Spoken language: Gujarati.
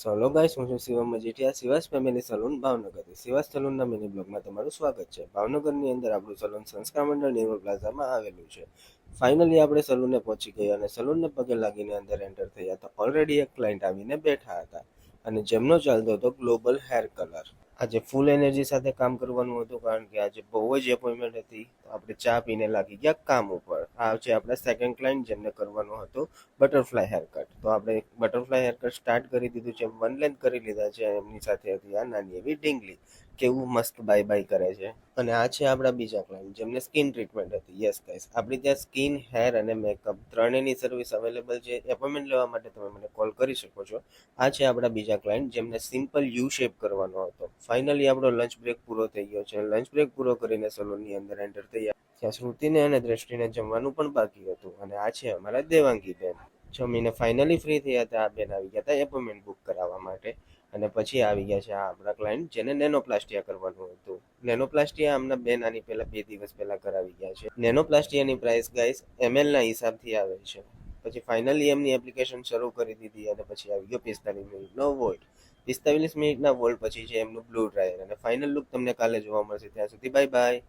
સોલો ગાઈસ, હું છું શિવમ મજીઠિયા, શિવાસ ફેમિલી સલૂન ભાવનગરથી. શિવાસ સલૂનના મિની બ્લોગમાં તમારું સ્વાગત છે. ભાવનગરની અંદર આપણું સલૂન સંસ્કાર મંડળ નેહરુ પ્લાઝામાં આવેલું છે. ફાઇનલી આપણે સલૂને પહોંચી ગયા અને સલૂનને પગે લાગીને અંદર એન્ટર થયા તો ઓલરેડી એક ક્લાયન્ટ આવીને બેઠા હતા અને જેમનો ચાલતો હતો ગ્લોબલ હેર કલર. આજે ફૂલ એનર્જી સાથે કામ કરવાનું હતું કારણ કે આજે બહુ જ એપોઇન્ટમેન્ટ હતી. આપણે ચા પીને લાગી ગયા કામ ઉપર. આ છે આપણા સેકન્ડ ક્લાયન્ટ જેમને કરવાનું હતું બટરફ્લાય હેરકટ. તો આપણે બટરફ્લાય હેરકટ સ્ટાર્ટ કરી દીધું છે, વન લેન્થ કરી લીધા છે. એમની સાથે હતી આ નાની એવી ઢીંગલી, કેવું મસ્ત બાય બાય કરે છે. અને આ છે આપણા બીજા ક્લાયન્ટ જેમને સ્કિન ટ્રીટમેન્ટ હતી. યસ ગાઈસ, આપણી ત્યાં સ્કિન, હેર અને મેકઅપ ત્રણેયની સર્વિસ અવેલેબલ છે. એપોઇન્ટમેન્ટ લેવા માટે તમે મને કોલ કરી શકો છો. આ છે આપણા બીજા ક્લાયન્ટ જેમને સિમ્પલ યુ શેપ કરવાનો હતો. ફાઇનલી આપણો લંચ બ્રેક પૂરો થઈ ગયો છે. લંચ બ્રેક પૂરો કરીને સલૂનની અંદર એન્ટર થયા ત્યાં શ્રુતિને અને દ્રષ્ટિને જમવાનું પણ બાકી હતું. અને આ છે અમારા દેવાંગી બેન. જમીને ફાઇનલી ફ્રી થયા હતા. આ બેન આવી ગયા હતા એપોઇન્ટમેન્ટ બુક કરાવવા માટે. અને પછી આવી ગયા છે આ આપણા ક્લાયન્ટ જેને નેનોપ્લાસ્ટિયા કરવાનું હતું. નેનોપ્લાસ્ટિયા આમના બેન આની પહેલા 2 દિવસ પહેલા કરાવી ગયા છે. નેનોપ્લાસ્ટિયાની પ્રાઇસ ગાઈસ એમએલના હિસાબથી આવે છે. પછી ફાઇનલી એમની એપ્લિકેશન શરૂ કરી દીધી અને પછી આવી ગયો 45 મિનિટનો વોલ્ટ. 45 મિનિટના વોલ્ટ પછી છે એમનું બ્લુ ડ્રાયર અને ફાઇનલ લુક તમને કાલે જોવા મળશે. ત્યાં સુધી બાય બાય.